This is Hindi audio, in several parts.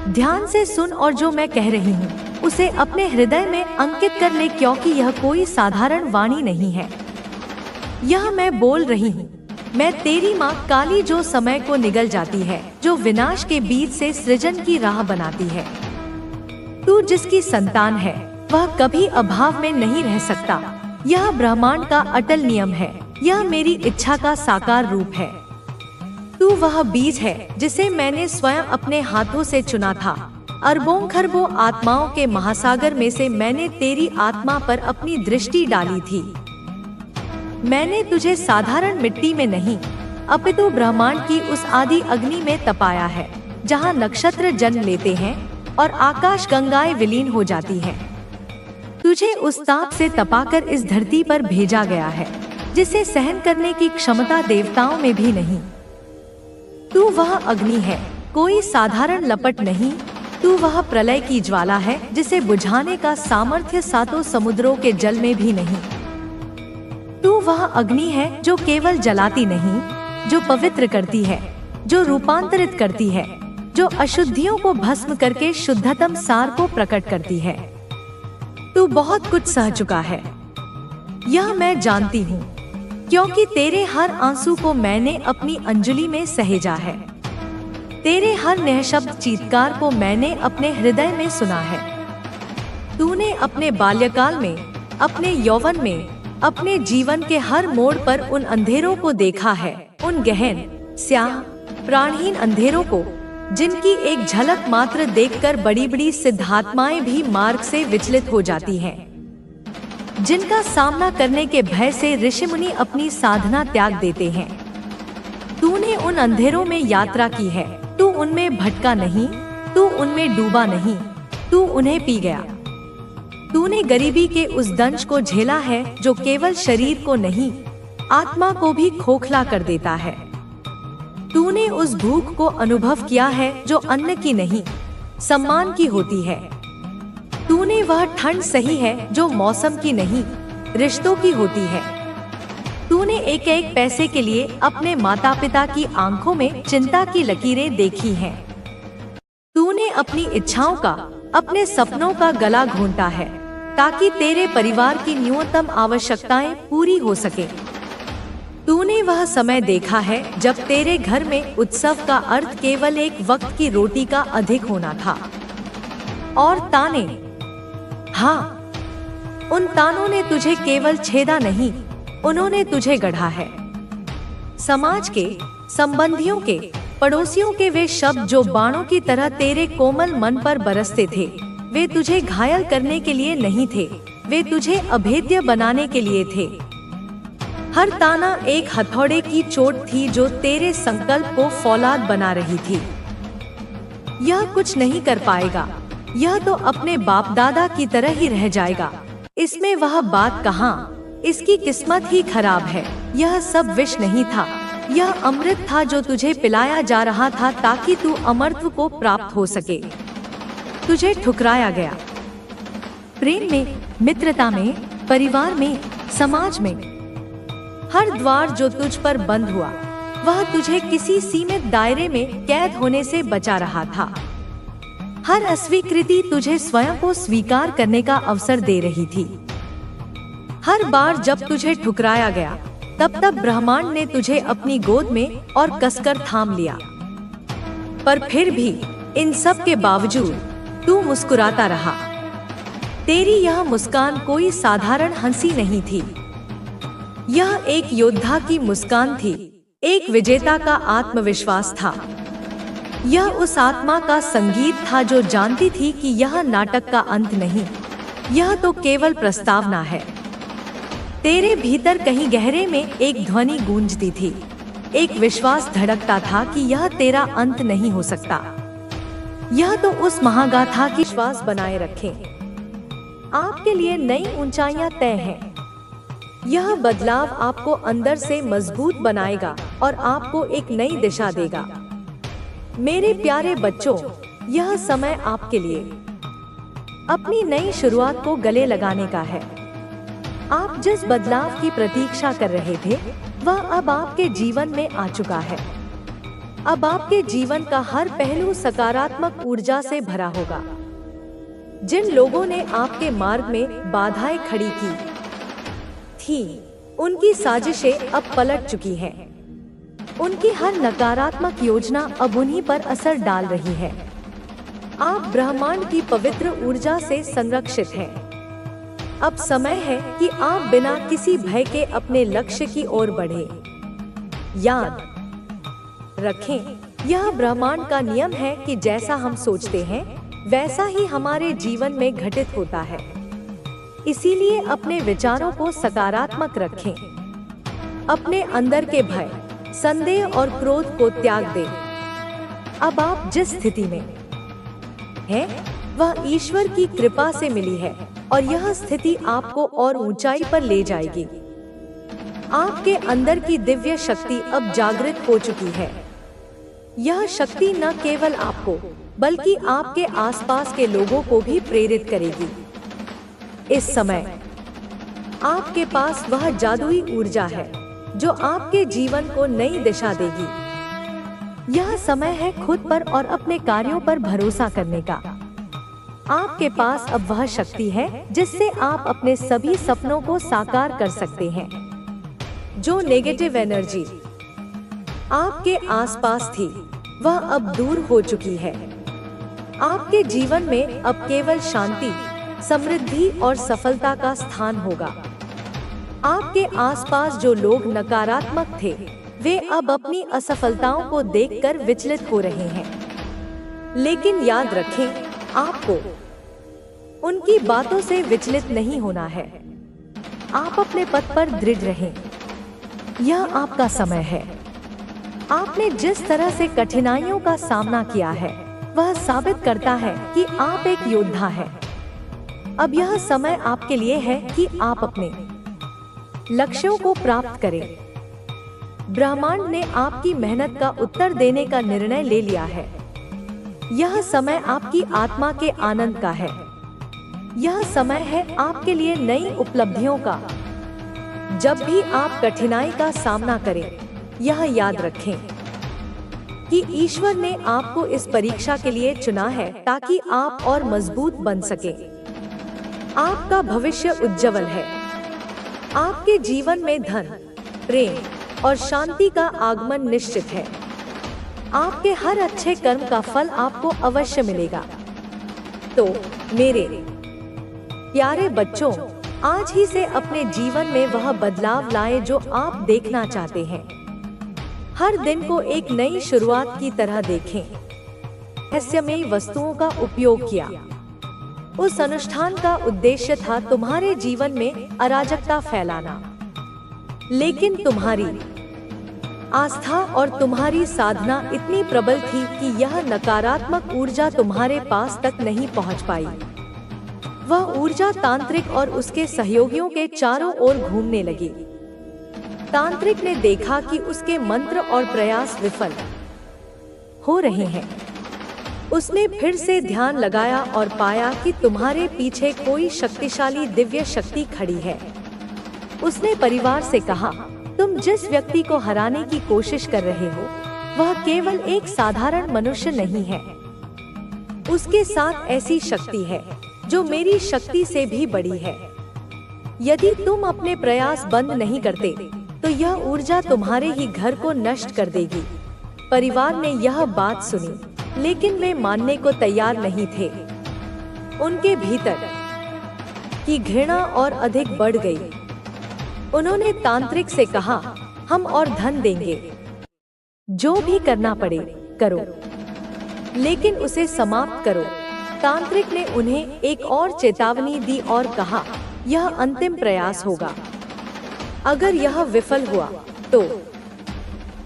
ध्यान से सुन और जो मैं कह रही हूँ उसे अपने हृदय में अंकित कर ले, क्योंकि यह कोई साधारण वाणी नहीं है। यह मैं बोल रही हूँ, मैं तेरी माँ काली, जो समय को निगल जाती है, जो विनाश के बीच से सृजन की राह बनाती है। तू जिसकी संतान है वह कभी अभाव में नहीं रह सकता। यह ब्रह्मांड का अटल नियम है, यह मेरी इच्छा का साकार रूप है। तू वह बीज है जिसे मैंने स्वयं अपने हाथों से चुना था। अरबों खरबों आत्माओं के महासागर में से मैंने तेरी आत्मा पर अपनी दृष्टि डाली थी। मैंने तुझे साधारण मिट्टी में नहीं, अपितु ब्रह्मांड की उस आदि अग्नि में तपाया है, जहाँ नक्षत्र जन्म लेते हैं और आकाश गंगाएं विलीन हो जाती हैं। तुझे उस ताप से तपाकर इस धरती पर भेजा गया है, जिसे सहन करने की क्षमता देवताओं में भी नहीं। तू वह अग्नि है, कोई साधारण लपट नहीं। तू वह प्रलय की ज्वाला है, जिसे बुझाने का सामर्थ्य सातों समुद्रों के जल में भी नहीं। तू वह अग्नि है जो केवल जलाती नहीं, जो पवित्र करती है, जो रूपांतरित करती है, जो अशुद्धियों को भस्म करके शुद्धतम सार को प्रकट करती है। तू बहुत कुछ सह चुका है, यह मैं जानती हूँ, क्योंकि तेरे हर आंसू को मैंने अपनी अंजलि में सहेजा है। तेरे हर निःशब्द चीत्कार को मैंने अपने हृदय में सुना है। तूने अपने बाल्यकाल में, अपने यौवन में, अपने जीवन के हर मोड़ पर उन अंधेरों को देखा है, उन गहन, स्याह, प्राणहीन अंधेरों को, जिनकी एक झलक मात्र देखकर बड़ी बड़ी सिद्धात्माएं भी मार्ग से विचलित हो जाती हैं, जिनका सामना करने के भय से ऋषि मुनि अपनी साधना त्याग देते हैं। तूने उन अंधेरों में यात्रा की है, तू उनमें भटका नहीं, तू उनमें डूबा नहीं, तू उन्हें पी गया। तूने गरीबी के उस दंश को झेला है जो केवल शरीर को नहीं, आत्मा को भी खोखला कर देता है। तूने उस भूख को अनुभव किया है जो अन्न की नहीं, सम्मान की होती है। तूने वह ठंड सही है जो मौसम की नहीं, रिश्तों की होती है। तूने एक एक पैसे के लिए अपने माता पिता की आंखों में चिंता की लकीरें देखी हैं। तूने अपनी इच्छाओं का, अपने सपनों का गला घोंटा है, ताकि तेरे परिवार की न्यूनतम आवश्यकताएं पूरी हो सके। तूने वह समय देखा है जब तेरे घर में उत्सव का अर्थ केवल एक वक्त की रोटी का अधिक होना था। और ताने, हाँ, उन तानों ने तुझे केवल छेदा नहीं, उन्होंने तुझे गढ़ा है। समाज के, संबंधियों के, पड़ोसियों के वे शब्द जो बाणों की तरह तेरे कोमल मन पर बरसते थे, वे तुझे घायल करने के लिए नहीं थे, वे तुझे अभेद्य बनाने के लिए थे। हर ताना एक हथौड़े की चोट थी जो तेरे संकल्प को फौलाद बना रही थी। यह कुछ नहीं कर पाएगा, यह तो अपने बाप दादा की तरह ही रह जाएगा। इसमें वह बात कहाँ, इसकी किस्मत ही खराब है। यह सब विष नहीं था, यह अमृत था जो तुझे पिलाया जा रहा था ताकि तू अमरत्व को प्राप्त हो सके। तुझे ठुकराया गया, प्रेम में, मित्रता में, परिवार में, समाज में। हर द्वार जो तुझ पर बंद हुआ, वह तुझे किसी सीमित दायरे में कैद होने से बचा रहा था। हर अस्वीकृति तुझे स्वयं को स्वीकार करने का अवसर दे रही थी। हर बार जब तुझे ठुकराया गया, तब ब्रह्मांड ने तुझे अपनी गोद में और कसकर थाम लिया। पर फिर भी इन सब के बावजूद तू मुस्कुराता रहा। तेरी यह मुस्कान कोई साधारण हंसी नहीं थी, यह एक योद्धा की मुस्कान थी, एक विजेता का आत्मविश्वास था। यह उस आत्मा का संगीत था जो जानती थी कि यह नाटक का अंत नहीं, यह तो केवल प्रस्तावना है। तेरे भीतर कहीं गहरे में एक ध्वनि गूंजती थी, एक विश्वास धड़कता था कि यह तेरा अंत नहीं हो सकता। यह तो उस महागाथा की विश्वास बनाए रखें। आपके लिए नई ऊंचाइयां तय हैं। यह बदलाव आपको अंदर से मजबूत बनाएगा और आपको एक नई दिशा देगा। मेरे प्यारे बच्चों, यह समय आपके लिए अपनी नई शुरुआत को गले लगाने का है। आप जिस बदलाव की प्रतीक्षा कर रहे थे, वह अब आपके जीवन में आ चुका है। अब आपके जीवन का हर पहलू सकारात्मक ऊर्जा से भरा होगा। जिन लोगों ने आपके मार्ग में बाधाएं खड़ी की थी, उनकी साजिशें अब पलट चुकी हैं। उनकी हर नकारात्मक योजना अब उन्हीं पर असर डाल रही है। आप ब्रह्मांड की पवित्र ऊर्जा से संरक्षित हैं। अब समय है कि आप बिना किसी भय के अपने लक्ष्य की ओर बढ़ें। याद रखें, यह ब्रह्मांड का नियम है कि जैसा हम सोचते हैं वैसा ही हमारे जीवन में घटित होता है। इसीलिए अपने विचारों को सकारात्मक रखें। अपने अंदर के भय, संदेह और क्रोध को त्याग दें। अब आप जिस स्थिति में हैं, वह ईश्वर की कृपा से मिली है और यह स्थिति आपको और ऊंचाई पर ले जाएगी। आपके अंदर की दिव्य शक्ति अब जागृत हो चुकी है। यह शक्ति न केवल आपको बल्कि आपके आसपास के लोगों को भी प्रेरित करेगी। इस समय आपके पास वह जादुई ऊर्जा है जो आपके जीवन को नई दिशा देगी। यह समय है खुद पर और अपने कार्यों पर भरोसा करने का। आपके पास अब वह शक्ति है जिससे आप अपने सभी सपनों को साकार कर सकते हैं। जो नेगेटिव एनर्जी आपके आसपास थी, वह अब दूर हो चुकी है। आपके जीवन में अब केवल शांति, समृद्धि और सफलता का स्थान होगा। आपके आसपास जो लोग नकारात्मक थे, वे अब अपनी असफलताओं को देखकर विचलित हो रहे हैं। लेकिन याद रखें, आपको उनकी बातों से विचलित नहीं होना है। आप अपने पथ पर दृढ़ रहें। यह आपका समय है। आपने जिस तरह से कठिनाइयों का सामना किया है, वह साबित करता है कि आप एक योद्धा हैं। अब यह समय आपके लिए है कि आप अपने लक्ष्यों को प्राप्त करें। ब्रह्मांड ने आपकी मेहनत का उत्तर देने का निर्णय ले लिया है। यह समय आपकी आत्मा के आनंद का है। यह समय है आपके लिए नई उपलब्धियों का। जब भी आप कठिनाई का सामना करें, यह याद रखें कि ईश्वर ने आपको इस परीक्षा के लिए चुना है ताकि आप और मजबूत बन सके। आपका भविष्य उज्जवल है। आपके जीवन में धन, प्रेम और शांति का आगमन निश्चित है। आपके हर अच्छे कर्म का फल आपको अवश्य मिलेगा। तो मेरे प्यारे बच्चों, आज ही से अपने जीवन में वह बदलाव लाएं जो आप देखना चाहते हैं। हर दिन को एक नई शुरुआत की तरह देखें। रहस्यमयी वस्तुओं का उपयोग किया। उस अनुष्ठान का उद्देश्य था तुम्हारे जीवन में अराजकता फैलाना, लेकिन तुम्हारी आस्था और तुम्हारी साधना इतनी प्रबल थी कि यह नकारात्मक ऊर्जा तुम्हारे पास तक नहीं पहुंच पाई। वह ऊर्जा तांत्रिक और उसके सहयोगियों के चारों ओर घूमने लगी। तांत्रिक ने देखा कि उसके मंत्र और प्रयास विफल हो रहे हैं। उसने फिर से ध्यान लगाया और पाया कि तुम्हारे पीछे कोई शक्तिशाली दिव्य शक्ति खड़ी है। उसने परिवार से कहा, तुम जिस व्यक्ति को हराने की कोशिश कर रहे हो, वह केवल एक साधारण मनुष्य नहीं है। उसके साथ ऐसी शक्ति है जो मेरी शक्ति से भी बड़ी है। यदि तुम अपने प्रयास बंद नहीं करते, तो यह ऊर्जा तुम्हारे ही घर को नष्ट कर देगी। परिवार ने यह बात सुनी, लेकिन वे मानने को तैयार नहीं थे। उनके भीतर की घृणा और अधिक बढ़ गई। उन्होंने तांत्रिक से कहा, हम और धन देंगे, जो भी करना पड़े करो, लेकिन उसे समाप्त करो। तांत्रिक ने उन्हें एक और चेतावनी दी और कहा, यह अंतिम प्रयास होगा। अगर यह विफल हुआ तो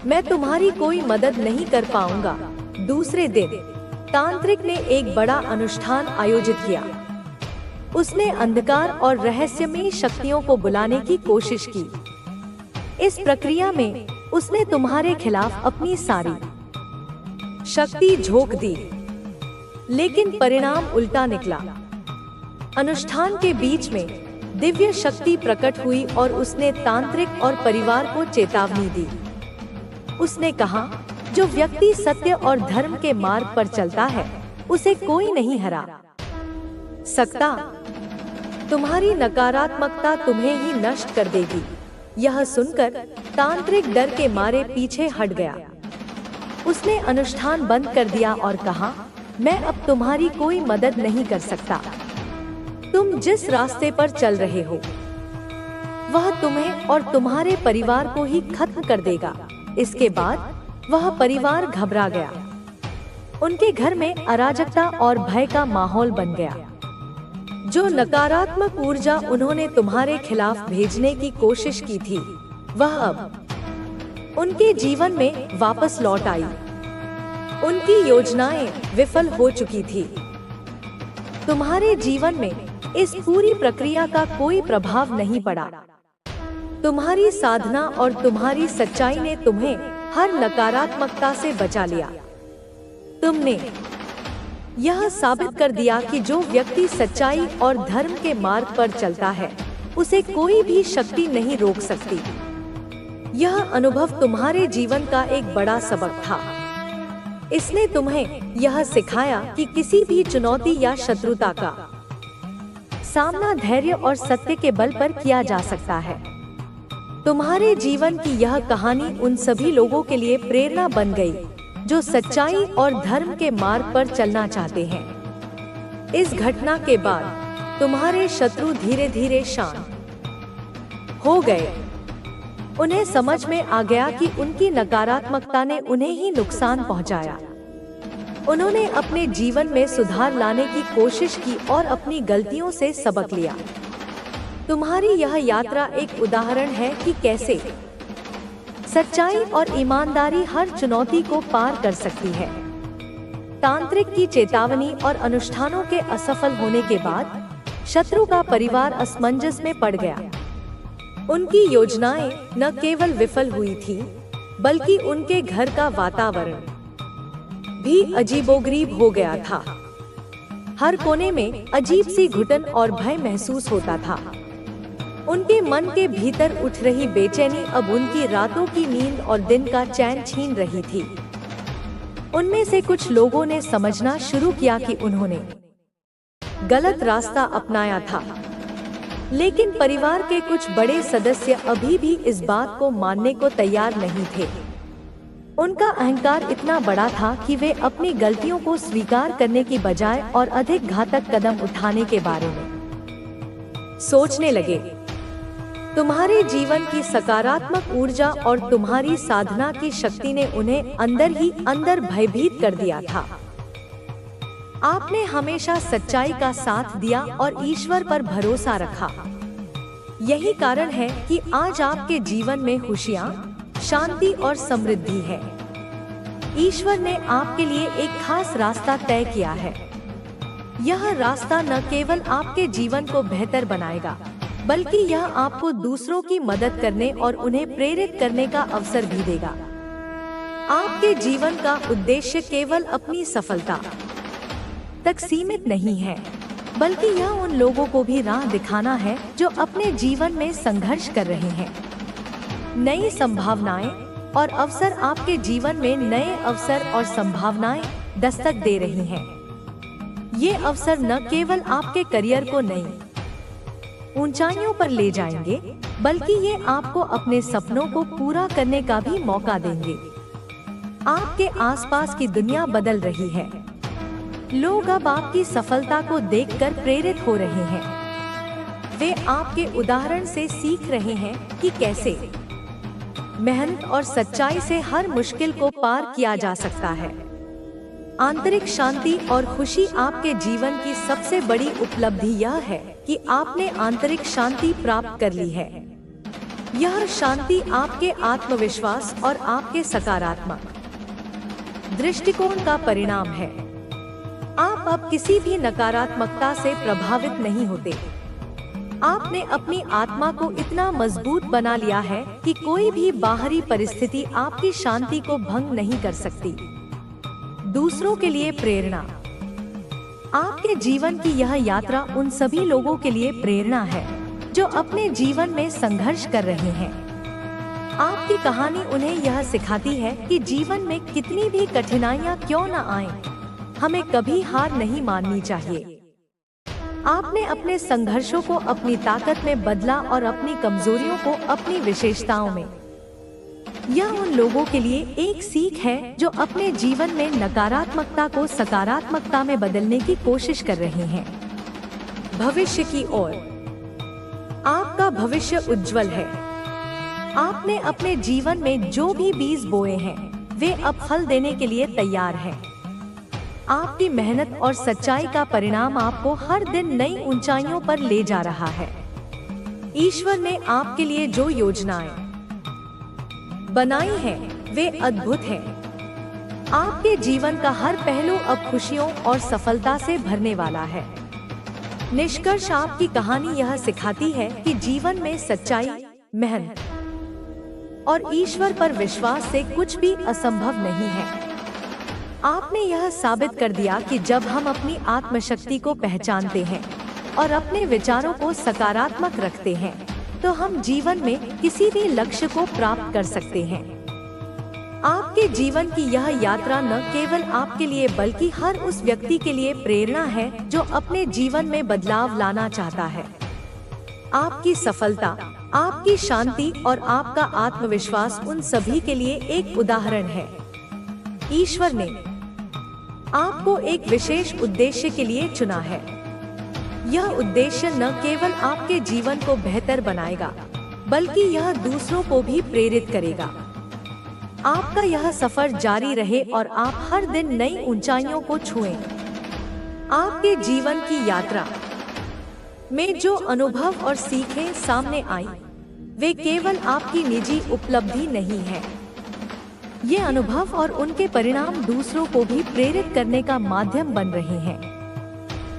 मैं तुम्हारी कोई मदद नहीं कर पाऊंगा। दूसरे दिन तांत्रिक ने एक बड़ा अनुष्ठान आयोजित किया। उसने अंधकार और रहस्यमयी शक्तियों को बुलाने की कोशिश की। इस प्रक्रिया में उसने तुम्हारे खिलाफ अपनी सारी शक्ति झोंक दी, लेकिन परिणाम उल्टा निकला। अनुष्ठान के बीच में दिव्य शक्ति प्रकट हुई और उसने तांत्रिक और परिवार को चेतावनी दी। उसने कहा, जो व्यक्ति सत्य और धर्म के मार्ग पर चलता है उसे कोई नहीं हरा सकता। तुम्हारी नकारात्मकता तुम्हें ही नष्ट कर देगी। यह सुनकर तांत्रिक डर के मारे पीछे हट गया। उसने अनुष्ठान बंद कर दिया और कहा, मैं अब तुम्हारी कोई मदद नहीं कर सकता। तुम जिस रास्ते पर चल रहे हो वह तुम्हें और तुम्हारे परिवार को ही खत्म कर देगा। इसके बाद वह परिवार घबरा गया। उनके घर में अराजकता और भय का माहौल बन गया। जो नकारात्मक ऊर्जा उन्होंने तुम्हारे खिलाफ भेजने की कोशिश की थी वह अब उनके जीवन में वापस लौट आई। उनकी योजनाएं विफल हो चुकी थी। तुम्हारे जीवन में इस पूरी प्रक्रिया का कोई प्रभाव नहीं पड़ा। तुम्हारी साधना और तुम्हारी सच्चाई ने तुम्हें हर नकारात्मकता से बचा लिया। तुमने यह साबित कर दिया कि जो व्यक्ति सच्चाई और धर्म के मार्ग पर चलता है उसे कोई भी शक्ति नहीं रोक सकती। यह अनुभव तुम्हारे जीवन का एक बड़ा सबक था। इसने तुम्हें यह सिखाया कि किसी भी चुनौती या शत्रुता का सामना धैर्य और सत्य के बल पर किया जा सकता है। तुम्हारे जीवन की यह कहानी उन सभी लोगों के लिए प्रेरणा बन गई जो सच्चाई और धर्म के मार्ग पर चलना चाहते हैं। इस घटना के बाद तुम्हारे शत्रु धीरे धीरे शांत हो गए। उन्हें समझ में आ गया कि उनकी नकारात्मकता ने उन्हें ही नुकसान पहुंचाया। उन्होंने अपने जीवन में सुधार लाने की कोशिश की और अपनी गलतियों से सबक लिया। तुम्हारी यह यात्रा एक उदाहरण है कि कैसे सच्चाई और ईमानदारी हर चुनौती को पार कर सकती है। तांत्रिक की चेतावनी और अनुष्ठानों के असफल होने के बाद शत्रु का परिवार असमंजस में पड़ गया। उनकी योजनाएं न केवल विफल हुई थी बल्कि उनके घर का वातावरण भी अजीबोगरीब हो गया था। हर कोने में अजीब सी घुटन और भय महसूस होता था। उनके मन के भीतर उठ रही बेचैनी अब उनकी रातों की नींद और दिन का चैन छीन रही थी। उनमें से कुछ लोगों ने समझना शुरू किया कि उन्होंने गलत रास्ता अपनाया था, लेकिन परिवार के कुछ बड़े सदस्य अभी भी इस बात को मानने को तैयार नहीं थे। उनका अहंकार इतना बड़ा था कि वे अपनी गलतियों को स्वीकार करने की बजाय और अधिक घातक कदम उठाने के बारे में सोचने लगे। तुम्हारे जीवन की सकारात्मक ऊर्जा और तुम्हारी साधना की शक्ति ने उन्हें अंदर ही अंदर भयभीत कर दिया था। आपने हमेशा सच्चाई का साथ दिया और ईश्वर पर भरोसा रखा। यही कारण है कि आज आपके जीवन में खुशियाँ, शांति और समृद्धि है। ईश्वर ने आपके लिए एक खास रास्ता तय किया है। यह रास्ता न केवल आपके जीवन को बेहतर बनाएगा बल्कि यह आपको दूसरों की मदद करने और उन्हें प्रेरित करने का अवसर भी देगा। आपके जीवन का उद्देश्य केवल अपनी सफलता तक सीमित नहीं है बल्कि यह उन लोगों को भी राह दिखाना है जो अपने जीवन में संघर्ष कर रहे हैं। नई संभावनाएं और अवसर आपके जीवन में नए अवसर और संभावनाएं दस्तक दे रही हैं। ये अवसर न केवल आपके करियर को नई ऊंचाइयों पर ले जाएंगे बल्कि ये आपको अपने सपनों को पूरा करने का भी मौका देंगे। आपके आसपास की दुनिया बदल रही है। लोग अब आपकी सफलता को देखकर प्रेरित हो रहे हैं। वे आपके उदाहरण से सीख रहे हैं कि कैसे मेहनत और सच्चाई से हर मुश्किल को पार किया जा सकता है। आंतरिक शांति और खुशी आपके जीवन की सबसे बड़ी उपलब्धि यह है कि आपने आंतरिक शांति प्राप्त कर ली है। यह शांति आपके आत्मविश्वास और आपके सकारात्मक दृष्टिकोण का परिणाम है। आप अब किसी भी नकारात्मकता से प्रभावित नहीं होते। आपने अपनी आत्मा को इतना मजबूत बना लिया है कि कोई भी बाहरी परिस्थिति आपकी शांति को भंग नहीं कर सकती। दूसरों के लिए प्रेरणा। आपके जीवन की यह यात्रा उन सभी लोगों के लिए प्रेरणा है जो अपने जीवन में संघर्ष कर रहे हैं। आपकी कहानी उन्हें यह सिखाती है कि जीवन में कितनी भी कठिनाइयाँ क्यों न आएं, हमें कभी हार नहीं माननी चाहिए। आपने अपने संघर्षों को अपनी ताकत में बदला और अपनी कमजोरियों को अपनी विशेषताओं में। यह उन लोगों के लिए एक सीख है जो अपने जीवन में नकारात्मकता को सकारात्मकता में बदलने की कोशिश कर रहे हैं। भविष्य की ओर, आपका भविष्य उज्जवल है। आपने अपने जीवन में जो भी बीज बोए हैं, वे अब फल देने के लिए तैयार हैं। आपकी मेहनत और सच्चाई का परिणाम आपको हर दिन नई ऊंचाइयों पर ले जा रहा है। ईश्वर ने आपके लिए जो योजनाएं बनाई हैं, वे अद्भुत हैं। आपके जीवन का हर पहलू अब खुशियों और सफलता से भरने वाला है। निष्कर्ष, आपकी कहानी यह सिखाती है कि जीवन में सच्चाई, मेहनत और ईश्वर पर विश्वास से कुछ भी असंभव नहीं है। आपने यह साबित कर दिया कि जब हम अपनी आत्मशक्ति को पहचानते हैं और अपने विचारों को सकारात्मक रखते हैं, तो हम जीवन में किसी भी लक्ष्य को प्राप्त कर सकते हैं। आपके जीवन की यह यात्रा न केवल आपके लिए बल्कि हर उस व्यक्ति के लिए प्रेरणा है जो अपने जीवन में बदलाव लाना चाहता है। आपकी सफलता, आपकी शांति और आपका आत्मविश्वास उन सभी के लिए एक उदाहरण है। ईश्वर ने आपको एक विशेष उद्देश्य के लिए चुना है। यह उद्देश्य न केवल आपके जीवन को बेहतर बनाएगा, बल्कि यह दूसरों को भी प्रेरित करेगा। आपका यह सफर जारी रहे और आप हर दिन नई ऊंचाइयों को छुएं। आपके जीवन की यात्रा में जो अनुभव और सीखें सामने आई, वे केवल आपकी निजी उपलब्धि नहीं है। ये अनुभव और उनके परिणाम दूसरों को भी प्रेरित करने का माध्यम बन रहे हैं।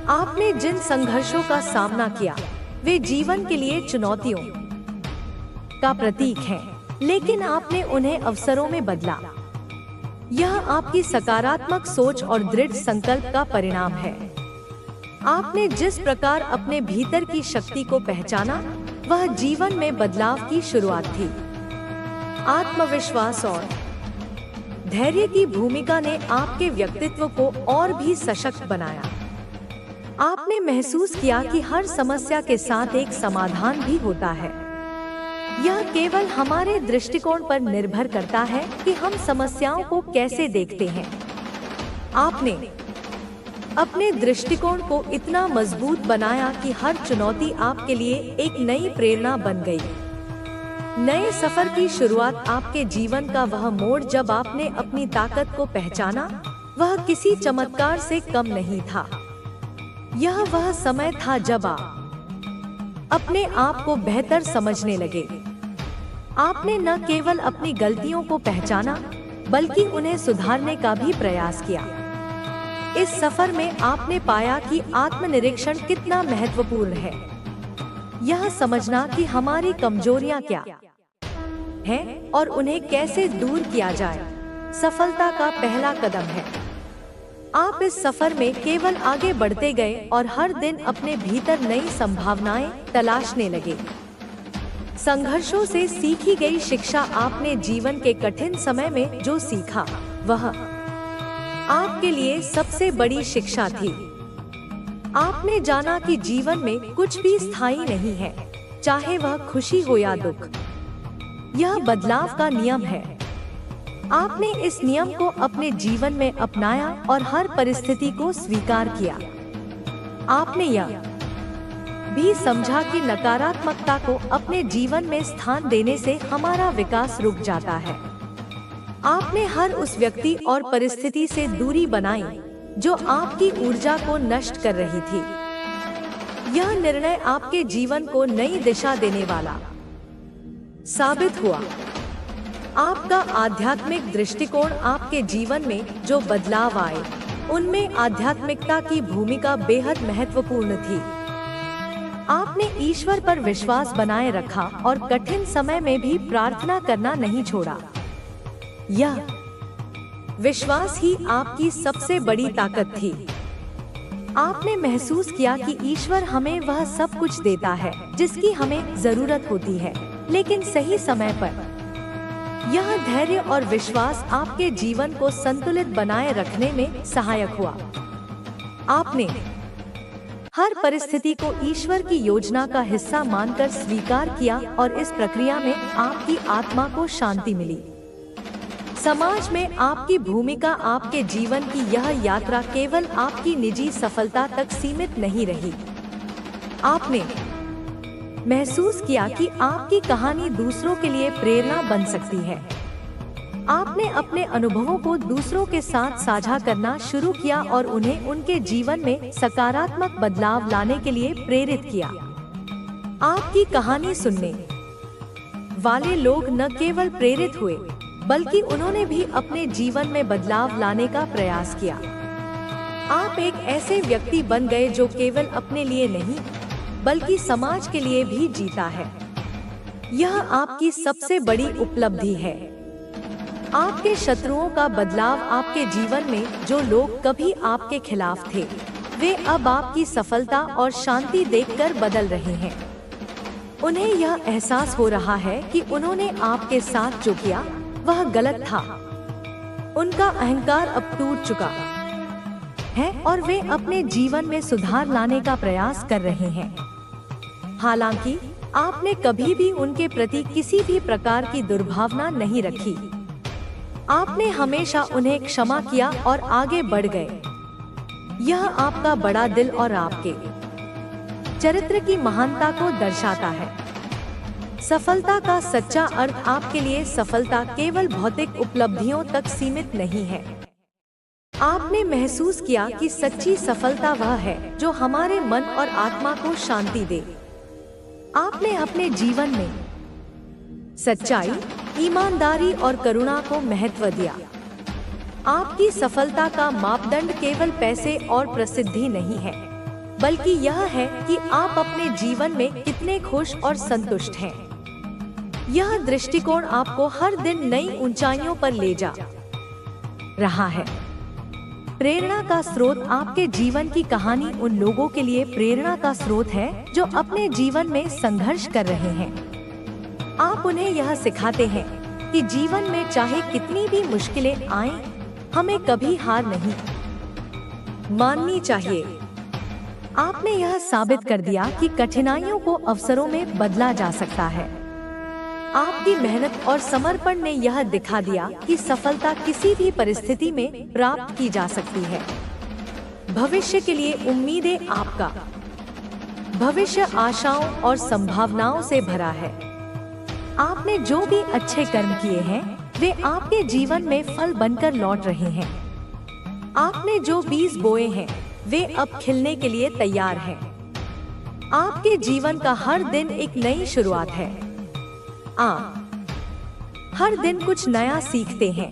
आपने जिन संघर्षों का सामना किया, वे जीवन के लिए चुनौतियों का प्रतीक हैं, लेकिन आपने उन्हें अवसरों में बदला। यह आपकी सकारात्मक सोच और दृढ़ संकल्प का परिणाम है। आपने जिस प्रकार अपने भीतर की शक्ति को पहचाना, वह जीवन में बदलाव की शुरुआत थी। आत्मविश्वास और धैर्य की भूमिका ने आपके व्यक्तित्व को और भी सशक्त बनाया। आपने महसूस किया कि हर समस्या के साथ एक समाधान भी होता है। यह केवल हमारे दृष्टिकोण पर निर्भर करता है कि हम समस्याओं को कैसे देखते हैं। आपने अपने दृष्टिकोण को इतना मजबूत बनाया कि हर चुनौती आपके लिए एक नई प्रेरणा बन गई। नए सफर की शुरुआत, आपके जीवन का वह मोड़ जब आपने अपनी ताकत को पहचाना, वह किसी चमत्कार से कम नहीं था। यह वह समय था जब आप अपने आप को बेहतर समझने लगे। आपने न केवल अपनी गलतियों को पहचाना, बल्कि उन्हें सुधारने का भी प्रयास किया। इस सफर में आपने पाया कि आत्मनिरीक्षण कितना महत्वपूर्ण है। यह समझना कि हमारी कमजोरियां क्या हैं और उन्हें कैसे दूर किया जाए, सफलता का पहला कदम है। आप इस सफर में केवल आगे बढ़ते गए और हर दिन अपने भीतर नई संभावनाएं तलाशने लगे। संघर्षों से सीखी गई शिक्षा, आपने जीवन के कठिन समय में जो सीखा, वह आपके लिए सबसे बड़ी शिक्षा थी। आपने जाना कि जीवन में कुछ भी स्थायी नहीं है, चाहे वह खुशी हो या दुख। यह बदलाव का नियम है। आपने इस नियम को अपने जीवन में अपनाया और हर परिस्थिति को स्वीकार किया। आपने यह भी समझा कि नकारात्मकता को अपने जीवन में स्थान देने से हमारा विकास रुक जाता है। आपने हर उस व्यक्ति और परिस्थिति से दूरी बनाई जो आपकी ऊर्जा को नष्ट कर रही थी। यह निर्णय आपके जीवन को नई दिशा देने वाला साबित हुआ। आपका आध्यात्मिक दृष्टिकोण, आपके जीवन में जो बदलाव आए, उनमें आध्यात्मिकता की भूमिका बेहद महत्वपूर्ण थी। आपने ईश्वर पर विश्वास बनाए रखा और कठिन समय में भी प्रार्थना करना नहीं छोड़ा। यह विश्वास ही आपकी सबसे बड़ी ताकत थी। आपने महसूस किया कि ईश्वर हमें वह सब कुछ देता है जिसकी हमें जरूरत होती है, लेकिन सही समय पर। यह धैर्य और विश्वास आपके जीवन को संतुलित बनाए रखने में सहायक हुआ। आपने हर परिस्थिति को ईश्वर की योजना का हिस्सा मानकर स्वीकार किया और इस प्रक्रिया में आपकी आत्मा को शांति मिली। समाज में आपकी भूमिका आपके जीवन की यह यात्रा केवल आपकी निजी सफलता तक सीमित नहीं रही। आपने महसूस किया कि आपकी कहानी दूसरों के लिए प्रेरणा बन सकती है। आपने अपने अनुभवों को दूसरों के साथ साझा करना शुरू किया और उन्हें उनके जीवन में सकारात्मक बदलाव लाने के लिए प्रेरित किया। आपकी कहानी सुनने वाले लोग न केवल प्रेरित हुए, बल्कि उन्होंने भी अपने जीवन में बदलाव लाने का प्रयास किया। आप एक ऐसे व्यक्ति बन गए जो केवल अपने लिए नहीं, बल्कि समाज के लिए भी जीता है। यह आपकी सबसे बड़ी उपलब्धि है। आपके शत्रुओं का बदलाव आपके जीवन में जो लोग कभी आपके खिलाफ थे, वे अब आपकी सफलता और शांति देखकर बदल रहे हैं। उन्हें यह एहसास हो रहा है कि उन्होंने आपके साथ जो किया वह गलत था। उनका अहंकार अब टूट चुका है और वे अपने जीवन में सुधार लाने का प्रयास कर रहे हैं। हालांकि आपने कभी भी उनके प्रति किसी भी प्रकार की दुर्भावना नहीं रखी। आपने हमेशा उन्हें क्षमा किया और आगे बढ़ गए। यह आपका बड़ा दिल और आपके चरित्र की महानता को दर्शाता है। सफलता का सच्चा अर्थ आपके लिए सफलता केवल भौतिक उपलब्धियों तक सीमित नहीं है। आपने महसूस किया कि सच्ची सफलता वह है जो हमारे मन और आत्मा को शांति दे। आपने अपने जीवन में सच्चाई, ईमानदारी और करुणा को महत्व दिया। आपकी सफलता का मापदंड केवल पैसे और प्रसिद्धि नहीं है, बल्कि यह है कि आप अपने जीवन में कितने खुश और संतुष्ट हैं। यह दृष्टिकोण आपको हर दिन नई ऊंचाइयों पर ले जा रहा है। प्रेरणा का स्रोत आपके जीवन की कहानी उन लोगों के लिए प्रेरणा का स्रोत है जो अपने जीवन में संघर्ष कर रहे हैं। आप उन्हें यह सिखाते हैं कि जीवन में चाहे कितनी भी मुश्किलें आएं, हमें कभी हार नहीं माननी चाहिए। आपने यह साबित कर दिया कि कठिनाइयों को अवसरों में बदला जा सकता है। आपकी मेहनत और समर्पण ने यह दिखा दिया कि सफलता किसी भी परिस्थिति में प्राप्त की जा सकती है। भविष्य के लिए उम्मीदें आपका भविष्य आशाओं और संभावनाओं से भरा है। आपने जो भी अच्छे कर्म किए हैं, वे आपके जीवन में फल बनकर लौट रहे हैं। आपने जो बीज बोए हैं, वे अब खिलने के लिए तैयार हैं। आपके जीवन का हर दिन एक नई शुरुआत है। आप हर दिन कुछ नया सीखते हैं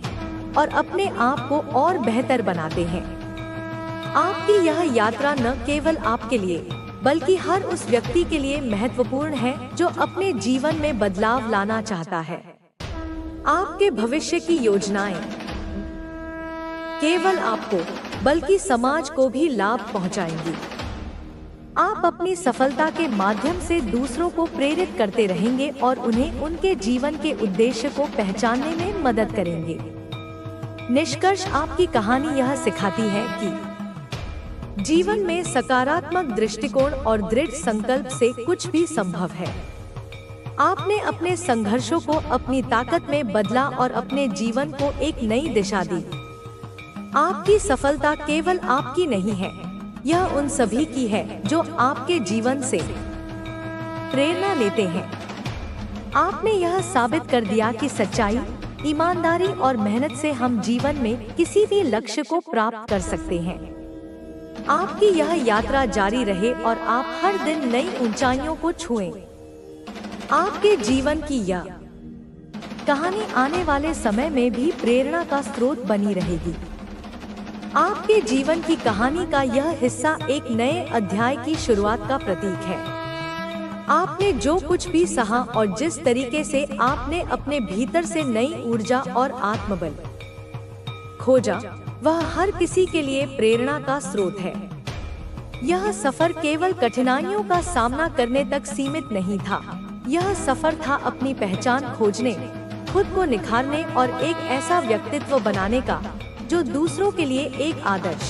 और अपने आप को और बेहतर बनाते हैं। आपकी यह यात्रा न केवल आपके लिए, बल्कि हर उस व्यक्ति के लिए महत्वपूर्ण है जो अपने जीवन में बदलाव लाना चाहता है। आपके भविष्य की योजनाएं केवल आपको, बल्कि समाज को भी लाभ पहुंचाएंगी। आप अपनी सफलता के माध्यम से दूसरों को प्रेरित करते रहेंगे और उन्हें उनके जीवन के उद्देश्य को पहचानने में मदद करेंगे। निष्कर्ष, आपकी कहानी यह सिखाती है कि जीवन में सकारात्मक दृष्टिकोण और दृढ़ संकल्प से कुछ भी संभव है। आपने अपने संघर्षों को अपनी ताकत में बदला और अपने जीवन को एक नई दिशा दी। आपकी सफलता केवल आपकी नहीं है, यह उन सभी की है जो आपके जीवन से प्रेरणा लेते हैं। आपने यह साबित कर दिया कि सच्चाई, ईमानदारी और मेहनत से हम जीवन में किसी भी लक्ष्य को प्राप्त कर सकते हैं। आपकी यह यात्रा जारी रहे और आप हर दिन नई ऊंचाइयों को छुएं। आपके जीवन की यह कहानी आने वाले समय में भी प्रेरणा का स्रोत बनी रहेगी। आपके जीवन की कहानी का यह हिस्सा एक नए अध्याय की शुरुआत का प्रतीक है। आपने जो कुछ भी सहा और जिस तरीके से आपने अपने भीतर से नई ऊर्जा और आत्मबल खोजा, वह हर किसी के लिए प्रेरणा का स्रोत है। यह सफर केवल कठिनाइयों का सामना करने तक सीमित नहीं था। यह सफर था अपनी पहचान खोजने, खुद को निखारने और एक ऐसा व्यक्तित्व बनाने का जो दूसरों के लिए एक आदर्श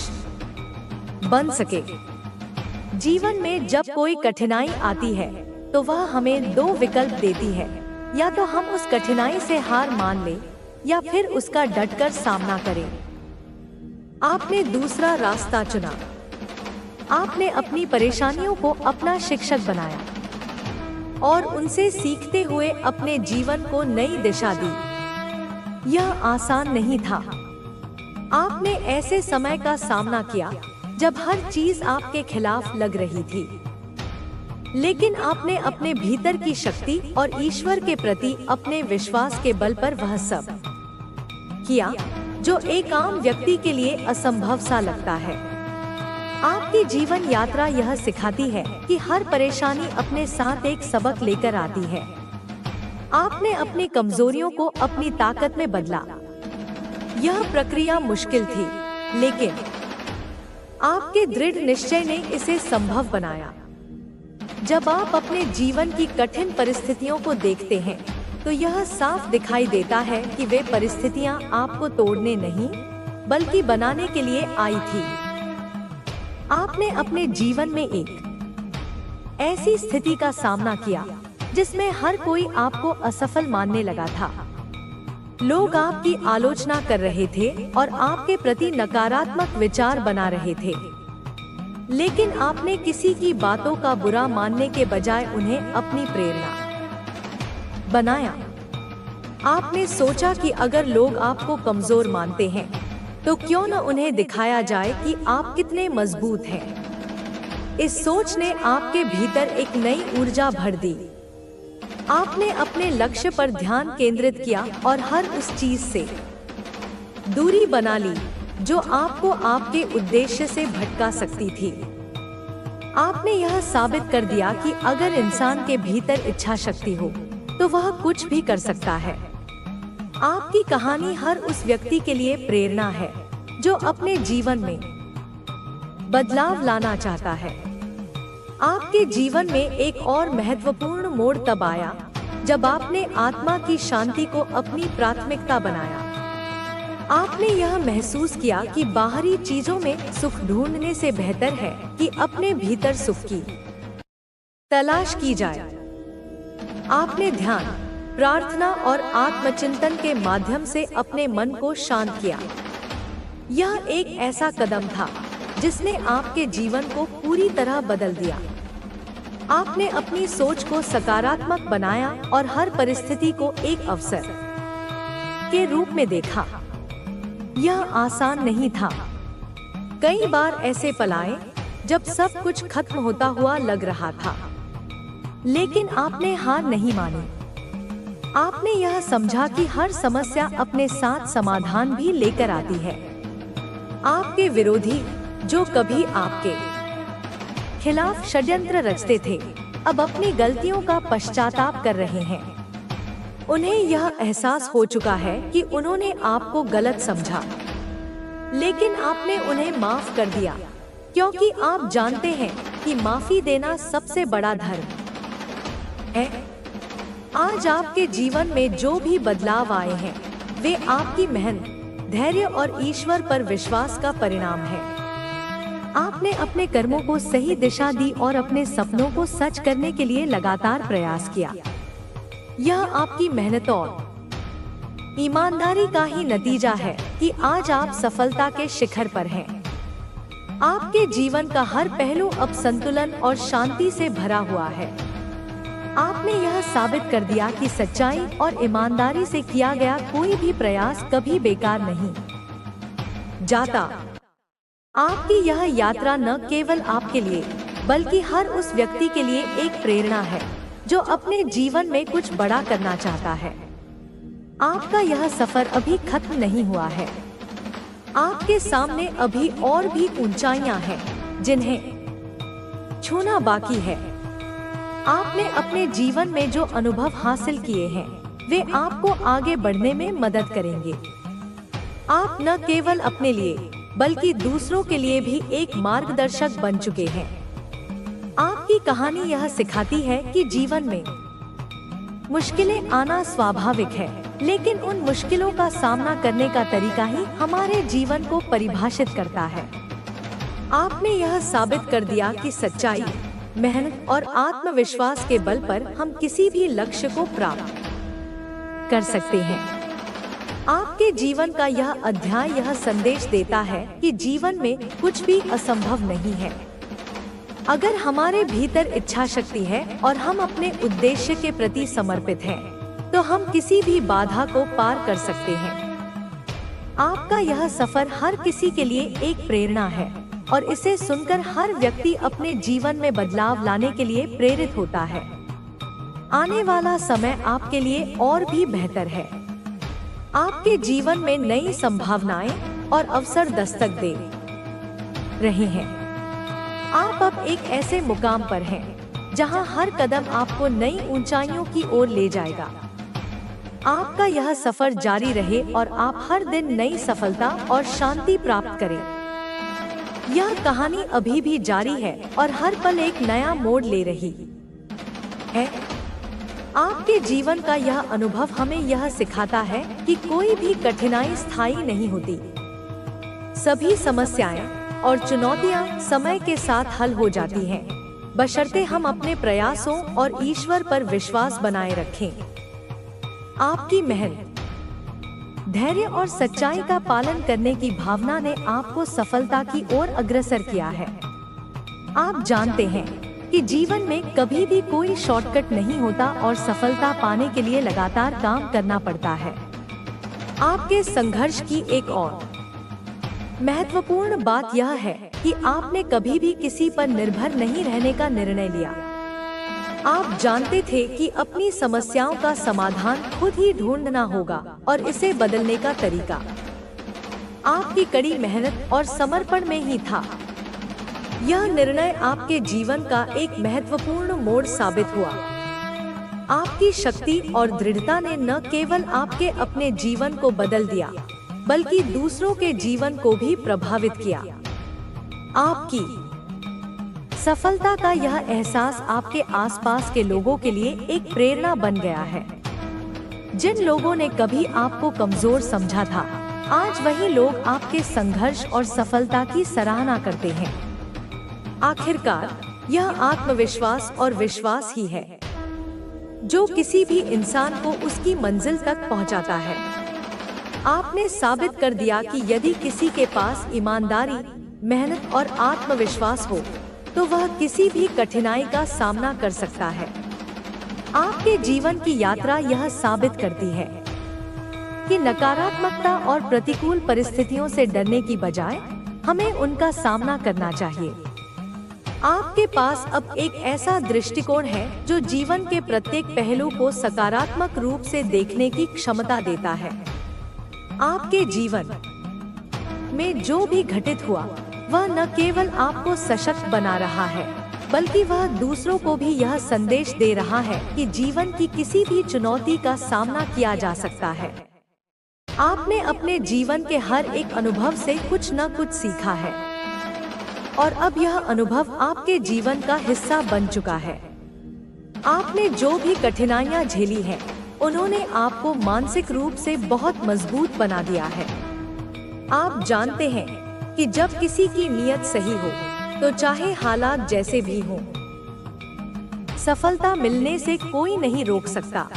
बन सके। जीवन में जब कोई कठिनाई आती है तो वह हमें दो विकल्प देती है, या तो हम उस कठिनाई से हार मान लें या फिर उसका डटकर सामना करें। आपने दूसरा रास्ता चुना। आपने अपनी परेशानियों को अपना शिक्षक बनाया और उनसे सीखते हुए अपने जीवन को नई दिशा दी। यह आसान नहीं था। आपने ऐसे समय का सामना किया जब हर चीज आपके खिलाफ लग रही थी, लेकिन आपने अपने भीतर की शक्ति और ईश्वर के प्रति अपने विश्वास के बल पर वह सब किया जो एक आम व्यक्ति के लिए असंभव सा लगता है। आपकी जीवन यात्रा यह सिखाती है कि हर परेशानी अपने साथ एक सबक लेकर आती है। आपने अपनी कमजोरियों को अपनी ताकत में बदला। यह प्रक्रिया मुश्किल थी, लेकिन आपके दृढ़ निश्चय ने इसे संभव बनाया। जब आप अपने जीवन की कठिन परिस्थितियों को देखते हैं तो यह साफ दिखाई देता है कि वे परिस्थितियां आपको तोड़ने नहीं बल्कि बनाने के लिए आई थी। आपने अपने जीवन में एक ऐसी स्थिति का सामना किया जिसमें हर कोई आपको असफल मानने लगा था। लोग आपकी आलोचना कर रहे थे और आपके प्रति नकारात्मक विचार बना रहे थे, लेकिन आपने किसी की बातों का बुरा मानने के बजाय उन्हें अपनी प्रेरणा बनाया। आपने सोचा कि अगर लोग आपको कमजोर मानते हैं तो क्यों न उन्हें दिखाया जाए कि आप कितने मजबूत हैं। इस सोच ने आपके भीतर एक नई ऊर्जा भर दी। आपने अपने लक्ष्य पर ध्यान केंद्रित किया और हर उस चीज से दूरी बना ली जो आपको आपके उद्देश्य से भटका सकती थी। आपने यह साबित कर दिया कि अगर इंसान के भीतर इच्छा शक्ति हो तो वह कुछ भी कर सकता है। आपकी कहानी हर उस व्यक्ति के लिए प्रेरणा है जो अपने जीवन में बदलाव लाना चाहता है। आपके जीवन में एक और महत्वपूर्ण मोड़ तब आया जब आपने आत्मा की शांति को अपनी प्राथमिकता बनाया। आपने यह महसूस किया कि बाहरी चीजों में सुख ढूंढने से बेहतर है कि अपने भीतर सुख की तलाश की जाए। आपने ध्यान, प्रार्थना और आत्मचिंतन के माध्यम से अपने मन को शांत किया। यह एक ऐसा कदम था जिसने आपके जीवन को पूरी तरह बदल दिया। आपने अपनी सोच को सकारात्मक बनाया और हर परिस्थिति को एक अवसर के रूप में देखा। यह आसान नहीं था। कई बार ऐसे पल आए जब सब कुछ खत्म होता हुआ लग रहा था, लेकिन आपने हार नहीं मानी। आपने यह समझा कि हर समस्या अपने साथ समाधान भी लेकर आती है। आपके विरोधी जो कभी आपके खिलाफ षड्यंत्र रचते थे, अब अपनी गलतियों का पश्चाताप कर रहे हैं। उन्हें यह एहसास हो चुका है कि उन्होंने आपको गलत समझा, लेकिन आपने उन्हें माफ कर दिया, क्योंकि आप जानते हैं कि माफी देना सबसे बड़ा धर्म है। आज आपके जीवन में जो भी बदलाव आए हैं, वे आपकी मेहनत, धैर्य और ईश्वर पर विश्वास का परिणाम है। आपने अपने कर्मों को सही दिशा दी और अपने सपनों को सच करने के लिए लगातार प्रयास किया। यह आपकी मेहनत और ईमानदारी का ही नतीजा है कि आज आप सफलता के शिखर पर हैं। आपके जीवन का हर पहलू अब संतुलन और शांति से भरा हुआ है। आपने यह साबित कर दिया कि सच्चाई और ईमानदारी से किया गया कोई भी प्रयास कभी बेकार नहीं जाता। आपकी यह यात्रा न केवल आपके लिए बल्कि हर उस व्यक्ति के लिए एक प्रेरणा है जो अपने जीवन में कुछ बड़ा करना चाहता है। आपका यह सफर अभी खत्म नहीं हुआ है। आपके सामने अभी और भी ऊंचाइयां हैं जिन्हें छूना बाकी है। आपने अपने जीवन में जो अनुभव हासिल किए हैं, वे आपको आगे बढ़ने में मदद करेंगे। आप न केवल अपने लिए बल्कि दूसरों के लिए भी एक मार्गदर्शक बन चुके हैं। आपकी कहानी यह सिखाती है कि जीवन में मुश्किलें आना स्वाभाविक है, लेकिन उन मुश्किलों का सामना करने का तरीका ही हमारे जीवन को परिभाषित करता है। आपने यह साबित कर दिया कि सच्चाई, मेहनत और आत्मविश्वास के बल पर हम किसी भी लक्ष्य को प्राप्त कर सकते हैं। आपके जीवन का यह अध्याय यह संदेश देता है कि जीवन में कुछ भी असंभव नहीं है। अगर हमारे भीतर इच्छा शक्ति है और हम अपने उद्देश्य के प्रति समर्पित हैं, तो हम किसी भी बाधा को पार कर सकते हैं। आपका यह सफर हर किसी के लिए एक प्रेरणा है और इसे सुनकर हर व्यक्ति अपने जीवन में बदलाव लाने के लिए प्रेरित होता है। आने वाला समय आपके लिए और भी बेहतर है। आपके जीवन में नई संभावनाएं और अवसर दस्तक दे रहे हैं। आप अब एक ऐसे मुकाम पर हैं जहां हर कदम आपको नई ऊंचाइयों की ओर ले जाएगा। आपका यह सफर जारी रहे और आप हर दिन नई सफलता और शांति प्राप्त करें। यह कहानी अभी भी जारी है और हर पल एक नया मोड़ ले रही है। आपके जीवन का यह अनुभव हमें यह सिखाता है कि कोई भी कठिनाई स्थायी नहीं होती। सभी समस्याएं और चुनौतियां समय के साथ हल हो जाती हैं, बशर्ते हम अपने प्रयासों और ईश्वर पर विश्वास बनाए रखें। आपकी मेहनत, धैर्य और सच्चाई का पालन करने की भावना ने आपको सफलता की ओर अग्रसर किया है। आप जानते हैं कि जीवन में कभी भी कोई शॉर्टकट नहीं होता और सफलता पाने के लिए लगातार काम करना पड़ता है। आपके संघर्ष की एक और महत्वपूर्ण बात यह है कि आपने कभी भी किसी पर निर्भर नहीं रहने का निर्णय लिया। आप जानते थे कि अपनी समस्याओं का समाधान खुद ही ढूंढना होगा और इसे बदलने का तरीका आपकी कड़ी मेहनत और समर्पण में ही था। यह निर्णय आपके जीवन का एक महत्वपूर्ण मोड़ साबित हुआ। आपकी शक्ति और दृढ़ता ने न केवल आपके अपने जीवन को बदल दिया, बल्कि दूसरों के जीवन को भी प्रभावित किया। आपकी सफलता का यह एहसास आपके आसपास के लोगों के लिए एक प्रेरणा बन गया है। जिन लोगों ने कभी आपको कमजोर समझा था, आज वही लोग आपके संघर्ष और सफलता की सराहना करते हैं। आखिरकार यह आत्मविश्वास और विश्वास ही है जो किसी भी इंसान को उसकी मंजिल तक पहुंचाता है। आपने साबित कर दिया कि यदि किसी के पास ईमानदारी, मेहनत और आत्मविश्वास हो, तो वह किसी भी कठिनाई का सामना कर सकता है। आपके जीवन की यात्रा यह साबित करती है कि नकारात्मकता और प्रतिकूल परिस्थितियों से डरने की बजाय हमें उनका सामना करना चाहिए। आपके पास अब एक ऐसा दृष्टिकोण है जो जीवन के प्रत्येक पहलू को सकारात्मक रूप से देखने की क्षमता देता है। आपके जीवन में जो भी घटित हुआ, वह न केवल आपको सशक्त बना रहा है, बल्कि वह दूसरों को भी यह संदेश दे रहा है कि जीवन की किसी भी चुनौती का सामना किया जा सकता है। आपने अपने जीवन के हर एक अनुभव से कुछ न कुछ सीखा है और अब यह अनुभव आपके जीवन का हिस्सा बन चुका है। आपने जो भी कठिनाइयां झेली हैं, उन्होंने आपको मानसिक रूप से बहुत मजबूत बना दिया है। आप जानते हैं कि जब किसी की नीयत सही हो, तो चाहे हालात जैसे भी हों, सफलता मिलने से कोई नहीं रोक सकता।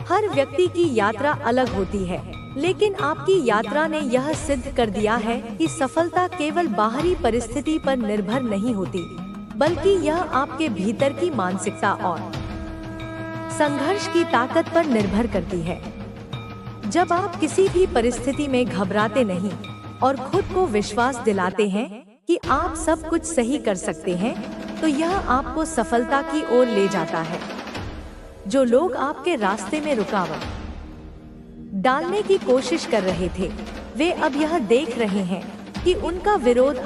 हर व्यक्ति की यात्रा अलग होती है, लेकिन आपकी यात्रा ने यह सिद्ध कर दिया है कि सफलता केवल बाहरी परिस्थिति पर निर्भर नहीं होती, बल्कि यह आपके भीतर की मानसिकता और संघर्ष की ताकत पर निर्भर करती है। जब आप किसी भी परिस्थिति में घबराते नहीं और खुद को विश्वास दिलाते हैं कि आप सब कुछ सही कर सकते हैं, तो यह आपको सफलता की ओर ले जाता है। जो लोग आपके रास्ते में रुकावट डालने की कोशिश कर रहे थे, वे अब यह देख रहे हैं कि उनका विरोध